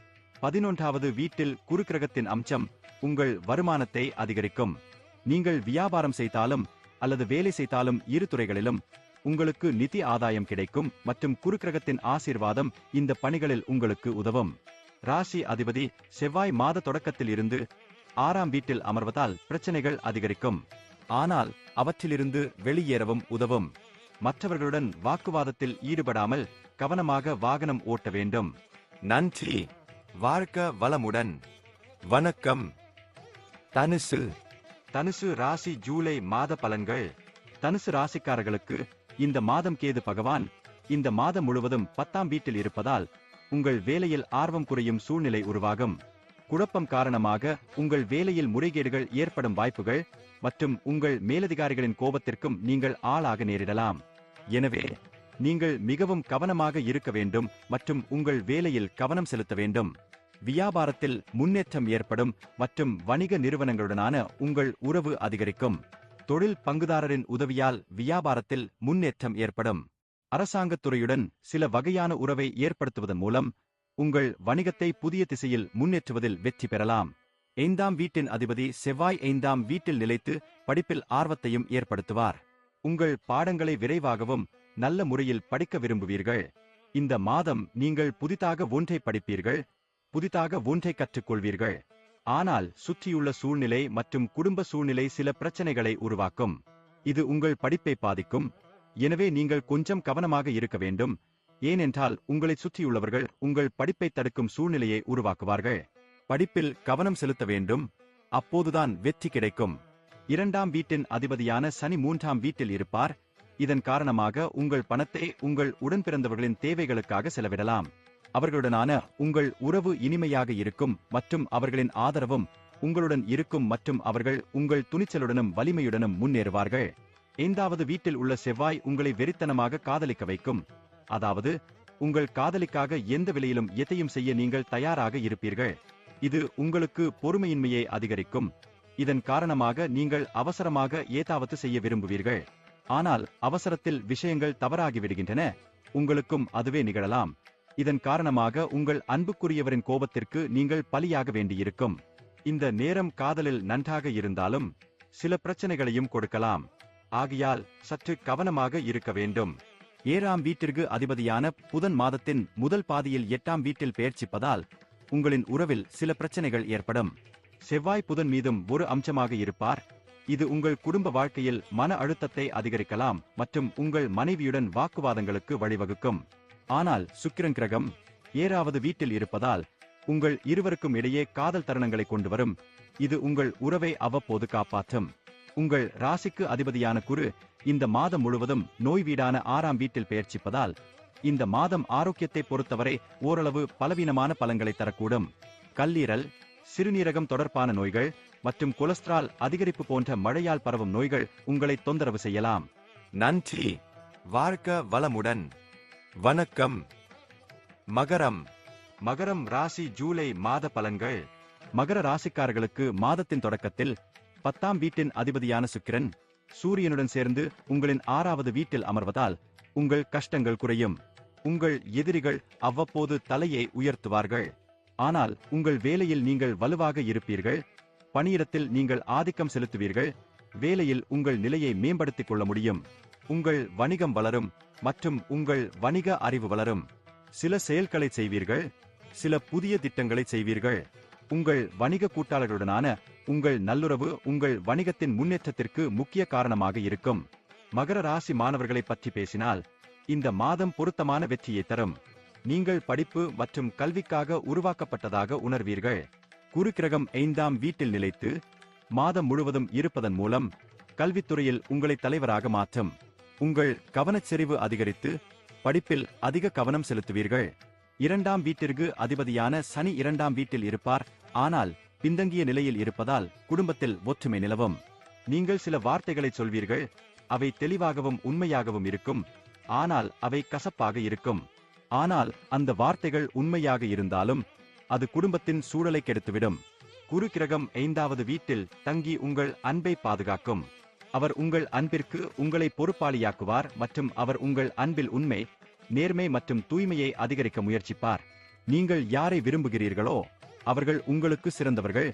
11வது வீட்டில் குரு கிரகத்தின் அம்சம் உங்கள் வருமானத்தை அதிகரிக்கும். நீங்கள் வியாபாரம் செய்தாலும் அல்லது வேலை செய்தாலும் இரு துறைகளிலும் உங்களுக்கு நிதி ஆதாயம் கிடைக்கும் மற்றும் குருக்கிரகத்தின் ஆசீர்வாதம் இந்த பணிகளில் உங்களுக்கு உதவும். ராசி அதிபதி செவ்வாய் மாத தொடக்கத்தில் இருந்து 6ஆம் வீட்டில் அமர்வதால் பிரச்சனைகள் அதிகரிக்கும். ஆனால் அவற்றிலிருந்து வெளியேறவும் உதவும். மற்றவர்களுடன் வாக்குவாதத்தில் ஈடுபடாமல் கவனமாக வாகனம் ஓட்ட வேண்டும். நன்றி. வாழ்க வளமுடன். வணக்கம். தனுசு. தனுசு ராசி ஜூலை மாத பலன்கள். தனுசு ராசிக்காரர்களுக்கு இந்த மாதம் கேது பகவான் இந்த மாதம் முழுவதும் 10ஆம் வீட்டில் இருப்பதால் உங்கள் வேலையில் ஆர்வம் குறையும் சூழ்நிலை உருவாகும். குழப்பம் காரணமாக உங்கள் வேலையில் முறைகேடுகள் ஏற்படும் வாய்ப்புகள் மற்றும் உங்கள் மேலதிகாரிகளின் கோபத்திற்கும் நீங்கள் ஆளாக நேரிடலாம். எனவே நீங்கள் மிகவும் கவனமாக இருக்க வேண்டும் மற்றும் உங்கள் வேலையில் கவனம் செலுத்த வேண்டும். வியாபாரத்தில் முன்னேற்றம் ஏற்படும் மற்றும் வணிக நிறுவனங்களுடனான உங்கள் உறவு அதிகரிக்கும். தொழில் பங்குதாரரின் உதவியால் வியாபாரத்தில் முன்னேற்றம் ஏற்படும். அரசாங்கத் துறையுடன் சில வகையான உறவை ஏற்படுத்துவதன் மூலம் உங்கள் வணிகத்தை புதிய திசையில் முன்னேற்றுவதில் வெற்றி பெறலாம். 5ஆம் வீட்டின் அதிபதி செவ்வாய் 5ஆம் வீட்டில் நிலைத்து படிப்பில் ஆர்வத்தையும் ஏற்படுத்துவார். உங்கள் பாடங்களை விரைவாகவும் நல்ல முறையில் படிக்க விரும்புவீர்கள். இந்த மாதம் நீங்கள் புதிதாக ஒன்றை படிப்பீர்கள், புதிதாக ஒன்றை கற்றுக்கொள்வீர்கள். ஆனால் சுற்றியுள்ள சூழ்நிலை மற்றும் குடும்ப சூழ்நிலை சில பிரச்சனைகளை உருவாக்கும். இது உங்கள் படிப்பை பாதிக்கும். எனவே நீங்கள் கொஞ்சம் கவனமாக இருக்க வேண்டும். ஏனென்றால் உங்களை சுற்றியுள்ளவர்கள் உங்கள் படிப்பை தடுக்கும் சூழ்நிலையை உருவாக்குவார்கள். படிப்பில் கவனம் செலுத்த வேண்டும். அப்போதுதான் வெற்றி கிடைக்கும். 2ஆம் வீட்டின் அதிபதியான சனி 3ஆம் வீட்டில் இருப்பார். இதன் காரணமாக உங்கள் பணத்தை உங்கள் உடன்பிறந்தவர்களின் தேவைகளுக்காக செலவிடலாம். அவர்களுடனான உங்கள் உறவு இனிமையாக இருக்கும் மற்றும் அவர்களின் ஆதரவும் உங்களுடன் இருக்கும் மற்றும் அவர்கள் உங்கள் துணிச்சலுடனும் வலிமையுடனும் முன்னேறுவார்கள். 5வது வீட்டில் உள்ள செவ்வாய் உங்களை வெறித்தனமாக காதலிக்க வைக்கும். அதாவது உங்கள் காதலிக்காக எந்த விலையிலும் எதையும் செய்ய நீங்கள் தயாராக இருப்பீர்கள். இது உங்களுக்கு பொறுமையின்மையை அதிகரிக்கும். இதன் காரணமாக நீங்கள் அவசரமாக ஏதாவது செய்ய விரும்புவீர்கள். ஆனால் அவசரத்தில் விஷயங்கள் தவறாகிவிடுகின்றன. உங்களுக்கும் அதுவே நிகழலாம். இதன் காரணமாக உங்கள் அன்புக்குரியவரின் கோபத்திற்கு நீங்கள் பலியாக வேண்டியிருக்கும். இந்த நேரம் காதலில் நன்றாக இருந்தாலும் சில பிரச்சனைகளையும் கொடுக்கலாம். ஆகையால் சற்று கவனமாக இருக்க வேண்டும். 7ஆம் வீட்டிற்கு அதிபதியான புதன் மாதத்தின் முதல் பாதியில் 8ஆம் வீட்டில் பெயர்ச்சிப்பதால் உங்களின் உறவில் சில பிரச்சனைகள் ஏற்படும். செவ்வாய் புதன் மீதும் ஒரு அம்சமாக இருப்பார். இது உங்கள் குடும்ப வாழ்க்கையில் மன அழுத்தத்தை அதிகரிக்கலாம் மற்றும் உங்கள் மனைவியுடன் வாக்குவாதங்களுக்கு வழிவகுக்கும். ஆனால் சுக்கிரன் கிரகம் 7வது வீட்டில் இருப்பதால் உங்கள் இருவருக்கும் இடையே காதல் தருணங்களை கொண்டு வரும். இது உங்கள் உறவை அவ்வப்போது காப்பாற்றும். உங்கள் ராசிக்கு அதிபதியான குரு இந்த மாதம் முழுவதும் நோய் வீடான 6ஆம் வீட்டில் பெயர்ச்சிப்பதால் இந்த மாதம் ஆரோக்கியத்தை பொறுத்தவரை ஓரளவு பலவீனமான பலன்களை தரக்கூடும். கல்லீரல், சிறுநீரகம் தொடர்பான நோய்கள் மற்றும் கொலஸ்ட்ரால் அதிகரிப்பு போன்ற மழையால் பரவும் நோய்கள் உங்களை தொந்தரவு செய்யலாம். நன்றி. வாழ்க வளமுடன். வணக்கம். மகரம். மகரம் ராசி ஜூலை மாத பலன்கள். மகர ராசிக்காரர்களுக்கு மாதத்தின் தொடக்கத்தில் 10ஆம் வீட்டின் அதிபதியான சுக்கிரன் சூரியனுடன் சேர்ந்து உங்களின் 6வது வீட்டில் அமர்வதால் உங்கள் கஷ்டங்கள் குறையும். உங்கள் எதிரிகள் அவ்வப்போது தலையை உயர்த்துவார்கள். ஆனால் உங்கள் வேலையில் நீங்கள் வலுவாக இருப்பீர்கள். பணியிடத்தில் நீங்கள் ஆதிக்கம் செலுத்துவீர்கள். வேலையில் உங்கள் நிலையை மேம்படுத்திக் கொள்ள முடியும். உங்கள் வணிகம் வளரும் மற்றும் உங்கள் வணிக அறிவு வளரும். சில செயல்களை செய்வீர்கள். சில புதிய திட்டங்களை செய்வீர்கள். உங்கள் வணிக கூட்டாளர்களுடனான உங்கள் நல்லுறவு உங்கள் வணிகத்தின் முன்னேற்றத்திற்கு முக்கிய காரணமாக இருக்கும். மகர ராசி மாணவர்களை பற்றி பேசினால் இந்த மாதம் பொருத்தமான வெற்றியை தரும். நீங்கள் படிப்பு மற்றும் கல்விக்காக உருவாக்கப்பட்டதாக உணர்வீர்கள். குரு கிரகம் 5ஆம் வீட்டில் நிலைத்து மாதம் முழுவதும் இருப்பதன் மூலம் கல்வித்துறையில் உங்களை தலைவராக மாற்றும். உங்கள் கவனச்செறிவு அதிகரித்து படிப்பில் அதிக கவனம் செலுத்துவீர்கள். 2ஆம் வீட்டிற்கு அதிபதியான சனி 2ஆம் வீட்டில் இருப்பார். ஆனால் பின்தங்கிய நிலையில் இருப்பதால் குடும்பத்தில் ஒற்றுமை நிலவும். நீங்கள் சில வார்த்தைகளை சொல்வீர்கள். அவை தெளிவாகவும் உண்மையாகவும் இருக்கும். ஆனால் அவை கசப்பாக இருக்கும். ஆனால் அந்த வார்த்தைகள் உண்மையாக இருந்தாலும் அது குடும்பத்தின் சூழலை கெடுத்துவிடும். குரு கிரகம் 5வது வீட்டில் தங்கி உங்கள் அன்பை பாதுகாக்கும். அவர் உங்கள் அன்பிற்கு உங்களை பொறுப்பாளியாக்குவார் மற்றும் அவர் உங்கள் அன்பில் உண்மை, நேர்மை மற்றும் தூய்மையை அதிகரிக்க முயற்சிப்பார். நீங்கள் யாரை விரும்புகிறீர்களோ அவர்கள் உங்களுக்கு சிறந்தவர்கள்.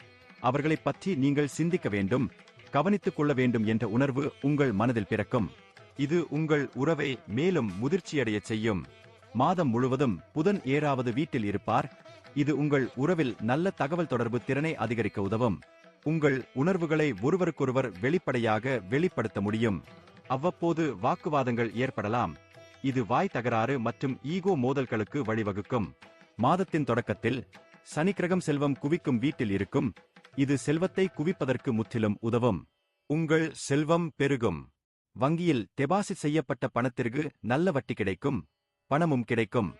அவர்களைப் பற்றி நீங்கள் சிந்திக்க வேண்டும், கவனித்துக் கொள்ள வேண்டும் என்ற உணர்வு உங்கள் மனதில் பிறக்கும். இது உங்கள் உறவை மேலும் முதிர்ச்சியடையச் செய்யும். மாதம் முழுவதும் புதன் 7வது வீட்டில் இருப்பார். இது உங்கள் உறவில் நல்ல தகவல் தொடர்பு திறனை அதிகரிக்க உதவும். உங்கள் உணர்வுகளை ஒருவருக்கொருவர் வெளிப்படையாக வெளிப்படுத்த முடியும். அவ்வப்போது வாக்குவாதங்கள் ஏற்படலாம். இது வாய் தகராறு மற்றும் ஈகோ மோதல்களுக்கு வழிவகுக்கும். மாதத்தின் தொடக்கத்தில் சனி கிரகம் செல்வம் குவிக்கும் வீட்டில் இருக்கும். இது செல்வத்தை குவிப்பதற்கு முற்றிலும் உதவும். உங்கள் செல்வம் பெருகும். வங்கியில் டெபாசிட் செய்யப்பட்ட பணத்திற்கு நல்ல வட்டி கிடைக்கும். பணமும் கிடைக்கும்.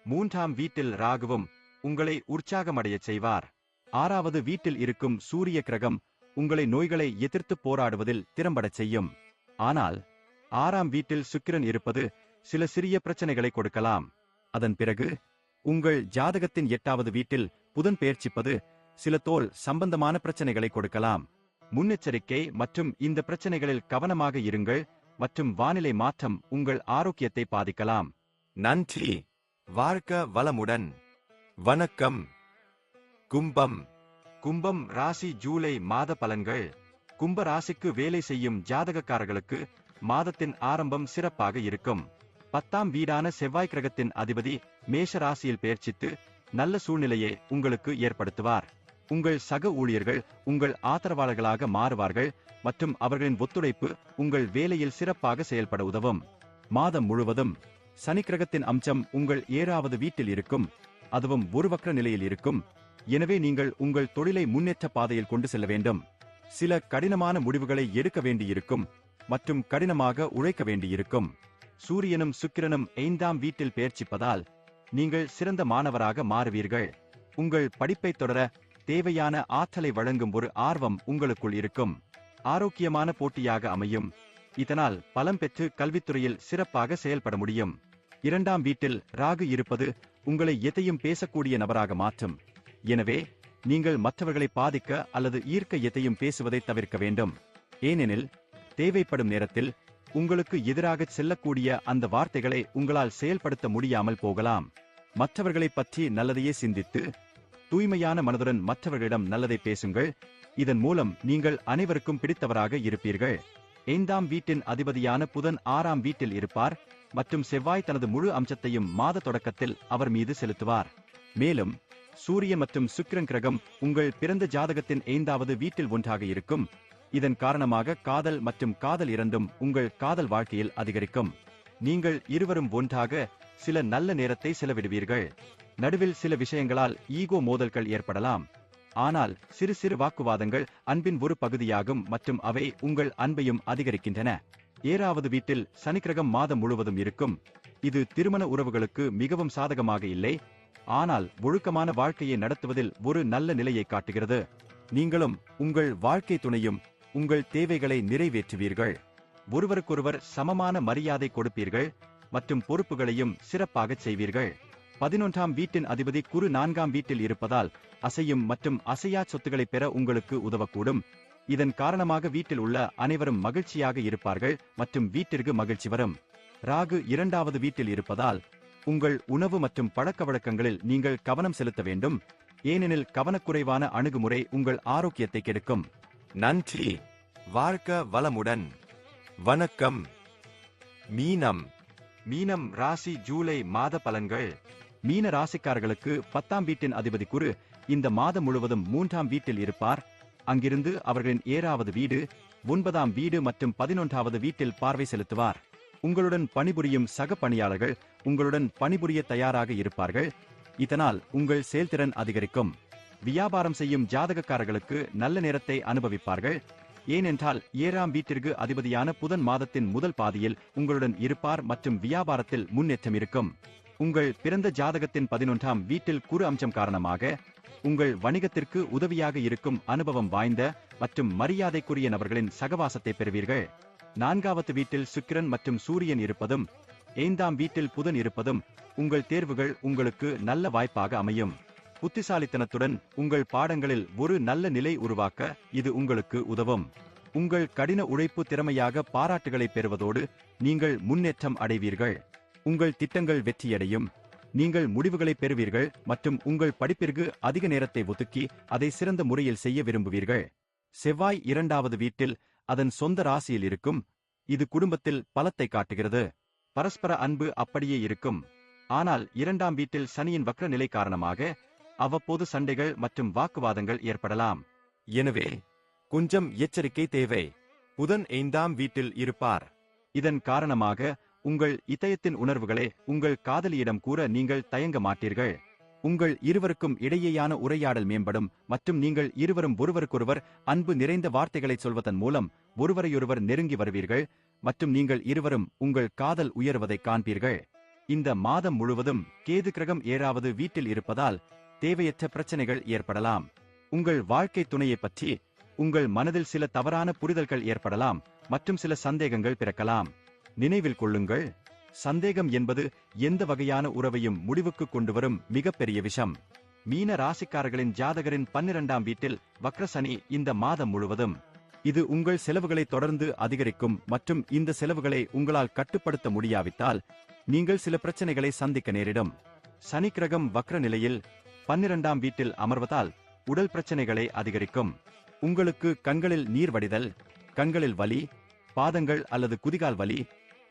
3ஆம் வீட்டில் ராகுவும் உங்களை உற்சாகமடையச் செய்வார். 6வது வீட்டில் இருக்கும் சூரிய கிரகம் உங்களை நோய்களை எதிர்த்து போராடுவதில் திறம்படச் செய்யும். ஆனால் 6ஆம் வீட்டில் சுக்கிரன் இருப்பது சில சிறிய பிரச்சனைகளை கொடுக்கலாம். அதன் பிறகு உங்கள் ஜாதகத்தின் 8வது வீட்டில் புதன் பெயர்ச்சிப்பது சில தோல் சம்பந்தமான பிரச்சனைகளை கொடுக்கலாம். முன்னெச்சரிக்கை மற்றும் இந்த பிரச்சனைகளில் கவனமாக இருங்கள் மற்றும் வானிலை மாற்றம் உங்கள் ஆரோக்கியத்தை பாதிக்கலாம். நன்றி. வாழ்க வளமுடன். வணக்கம். கும்பம். கும்பம் ராசி ஜூலை மாத பலன்கள். கும்ப ராசிக்கு வேலை செய்யும் ஜாதகக்காரர்களுக்கு மாதத்தின் ஆரம்பம் சிறப்பாக இருக்கும். 10ஆம் வீடான செவ்வாய் கிரகத்தின் அதிபதி மேஷ ராசியில் பெயர்ச்சித்து நல்ல சூழ்நிலையை உங்களுக்கு ஏற்படுத்துவார். உங்கள் சக ஊழியர்கள் உங்கள் ஆதரவாளர்களாக மாறுவார்கள் மற்றும் அவர்களின் ஒத்துழைப்பு உங்கள் வேலையில் சிறப்பாக செயல்பட உதவும். மாதம் முழுவதும் சனி கிரகத்தின் அம்சம் உங்கள் 7வது வீட்டில் இருக்கும். அதுவும் ஒரு வக்ர நிலையில் இருக்கும். எனவே நீங்கள் உங்கள் தொழிலை முன்னேற்ற பாதையில் கொண்டு செல்ல வேண்டும். சில கடினமான முடிவுகளை எடுக்க வேண்டியிருக்கும் மற்றும் கடினமாக உழைக்க வேண்டியிருக்கும். சூரியனும் சுக்கிரனும் 5ஆம் வீட்டில் பெயர்ச்சிப்பதால் நீங்கள் சிறந்த மாணவராக மாறுவீர்கள். உங்கள் படிப்பை தொடர தேவையான ஆற்றலை வழங்கும் ஒரு ஆர்வம் உங்களுக்குள் இருக்கும். ஆரோக்கியமான போட்டியாக அமையும். இதனால் பலம் பெற்று கல்வித்துறையில் சிறப்பாக செயல்பட முடியும். 2ஆம் வீட்டில் ராகு இருப்பது உங்களை எதையும் பேசக்கூடிய நபராக மாற்றும். எனவே நீங்கள் மற்றவர்களை பாதிக்க அல்லது ஈர்க்க எதையும் பேசுவதை தவிர்க்க வேண்டும். ஏனெனில் தேவைப்படும் நேரத்தில் உங்களுக்கு எதிராக செல்லக்கூடிய அந்த வார்த்தைகளை உங்களால் செயல்படுத்த முடியாமல் போகலாம். மற்றவர்களை பற்றி நல்லதையே சிந்தித்து தூய்மையான மனதுடன் மற்றவர்களிடம் நல்லதை பேசுங்கள். இதன் மூலம் நீங்கள் அனைவருக்கும் பிடித்தவராக இருப்பீர்கள். 5ஆம் வீட்டின் அதிபதியான புதன் 6ஆம் வீட்டில் இருப்பார் மற்றும் செவ்வாய் தனது முழு அம்சத்தையும் மாத தொடக்கத்தில் அவர் மீது செலுத்துவார். மேலும் சூரியன் மற்றும் சுக்கிரன் கிரகம் உங்கள் பிறந்த ஜாதகத்தின் 5வது வீட்டில் ஒன்றாக இருக்கும். இதன் காரணமாக காதல் மற்றும் காதல் இரண்டும் உங்கள் காதல் வாழ்க்கையில் அதிகரிக்கும். நீங்கள் இருவரும் ஒன்றாக சில நல்ல நேரத்தை செலவிடுவீர்கள். நடுவில் சில விஷயங்களால் ஈகோ மோதல்கள் ஏற்படலாம். ஆனால் சிறு சிறு வாக்குவாதங்கள் அன்பின் ஒரு பகுதியாகும் மற்றும் அவை உங்கள் அன்பையும் அதிகரிக்கின்றன. 7வது வீட்டில் சனி கிரகம் மாதம் முழுவதும் இருக்கும். இது திருமண உறவுகளுக்கு மிகவும் சாதகமாக இல்லை, ஆனால் ஒழுக்கமான வாழ்க்கையை நடத்துவதில் ஒரு நல்ல நிலையை காட்டுகிறது. நீங்களும் உங்கள் வாழ்க்கை துணையும் உங்கள் தேவைகளை நிறைவேற்றுவீர்கள். ஒருவருக்கொருவர் சமமான மரியாதை கொடுப்பீர்கள் மற்றும் பொறுப்புகளையும் சிறப்பாகச் செய்வீர்கள். 11ஆம் வீட்டின் அதிபதி குரு 4ஆம் வீட்டில் இருப்பதால் அசையும் மற்றும் அசையா சொத்துக்களை பெற உங்களுக்கு உதவக்கூடும். இதன் காரணமாக வீட்டில் உள்ள அனைவரும் மகிழ்ச்சியாக இருப்பார்கள் மற்றும் வீட்டிற்கு மகிழ்ச்சி வரும். ராகு 2வது வீட்டில் இருப்பதால் உங்கள் உணவு மற்றும் பழக்க வழக்கங்களில் நீங்கள் கவனம் செலுத்த வேண்டும். ஏனெனில் கவனக்குறைவான அணுகுமுறை உங்கள் ஆரோக்கியத்தை கெடுக்கும். நன்றி. வாழ்க வளமுடன். வணக்கம். மீனம். மீனம் ராசி ஜூலை மாத பலன்கள். மீன ராசிக்காரர்களுக்கு 10ஆம் வீட்டின் அதிபதி குரு இந்த மாதம் முழுவதும் 3ஆம் வீட்டில் இருப்பார். அங்கிருந்து அவர்களின் 7வது வீடு, 9ஆம் வீடு மற்றும் 11வது வீட்டில் பார்வை செலுத்துவார். உங்களுடன் பணிபுரியும் சக பணியாளர்கள் உங்களுடன் பணிபுரிய தயாராக இருப்பார்கள். இதனால் உங்கள் செயல்திறன் அதிகரிக்கும். வியாபாரம் செய்யும் ஜாதகக்காரர்களுக்கு நல்ல நேரத்தை அனுபவிப்பார்கள். ஏனென்றால் 7ஆம் வீட்டிற்கு அதிபதியான புதன் மாதத்தின் முதல் பாதியில் உங்களுடன் இருப்பார் மற்றும் வியாபாரத்தில் முன்னேற்றம் இருக்கும். உங்கள் பிறந்த ஜாதகத்தின் 11ஆம் வீட்டில் குரு அம்சம் காரணமாக உங்கள் வணிகத்திற்கு உதவியாக இருக்கும் அனுபவம் வாய்ந்த மற்றும் மரியாதைக்குரிய நபர்களின் சகவாசத்தை பெறுவீர்கள். 4வது வீட்டில் சுக்கிரன் மற்றும் சூரியன் இருப்பதும் 5ஆம் வீட்டில் புதன் இருப்பதும் உங்கள் தேர்வுகள் உங்களுக்கு நல்ல வாய்ப்பாக அமையும். புத்திசாலித்தனத்துடன் உங்கள் பாடங்களில் ஒரு நல்ல நிலை உருவாக்க இது உங்களுக்கு உதவும். உங்கள் கடின உழைப்பு திறமையாக பாராட்டுகளை பெறுவதோடு நீங்கள் முன்னேற்றம் அடைவீர்கள். உங்கள் திட்டங்கள் வெற்றியடையும். நீங்கள் முடிவுகளை பெறுவீர்கள் மற்றும் உங்கள் படிப்பிற்கு அதிக நேரத்தை ஒதுக்கி அதை சிறந்த முறையில் செய்ய விரும்புவீர்கள். செவ்வாய் 2வது வீட்டில் அதன் சொந்த ராசியில் இருக்கும். இது குடும்பத்தில் பலத்தை காட்டுகிறது. பரஸ்பர அன்பு அப்படியே இருக்கும். ஆனால் 2ஆம் வீட்டில் சனியின் வக்ர நிலை காரணமாக அவ்வப்போது சண்டைகள் மற்றும் வாக்குவாதங்கள் ஏற்படலாம். எனவே கொஞ்சம் எச்சரிக்கை தேவை. புதன் 5ஆம் வீட்டில் இருப்பார். இதன் காரணமாக உங்கள் இதயத்தின் உணர்வுகளை உங்கள் காதலியிடம் கூற நீங்கள் தயங்க மாட்டீர்கள். உங்கள் இருவருக்கும் இடையேயான உரையாடல் மேம்படும் மற்றும் நீங்கள் இருவரும் ஒருவருக்கொருவர் அன்பு நிறைந்த வார்த்தைகளை சொல்வதன் மூலம் ஒருவரையொருவர் நெருங்கி வருவீர்கள் மற்றும் நீங்கள் இருவரும் உங்கள் காதல் உயர்வதைக் காண்பீர்கள். இந்த மாதம் முழுவதும் கேது கிரகம் 7வது வீட்டில் இருப்பதால் தேவையற்ற பிரச்சனைகள் ஏற்படலாம். உங்கள் வாழ்க்கை துணையைப் பற்றி உங்கள் மனதில் சில தவறான புரிதல்கள் ஏற்படலாம் மற்றும் சில சந்தேகங்கள் பிறக்கலாம். நினைவில் கொள்ளுங்கள், சந்தேகம் என்பது எந்த வகையான உறவையும் முடிவுக்கு கொண்டுவரும் மிகப்பெரிய விஷம். மீன ராசிக்காரர்களின் ஜாதகரின் 12ஆம் வீட்டில் வக்ர சனி இந்த மாதம் முழுவதும். இது உங்கள் செலவுகளை தொடர்ந்து அதிகரிக்கும் மற்றும் இந்த செலவுகளை உங்களால் கட்டுப்படுத்த முடியாவிட்டால் நீங்கள் சில பிரச்சனைகளை சந்திக்க நேரிடும். சனி கிரகம் வக்ர நிலையில் 12ஆம் வீட்டில் அமர்வதால் உடல் பிரச்சனைகளை அதிகரிக்கும். உங்களுக்கு கண்களில் நீர் வடிதல், கண்களில் வலி, பாதங்கள் அல்லது குதிகால் வலி,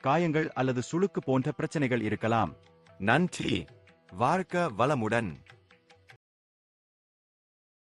காயங்கள் அல்லது சுளுக்கு போன்ற பிரச்சனைகள் இருக்கலாம். நன்றி. வாழ்க வளமுடன்.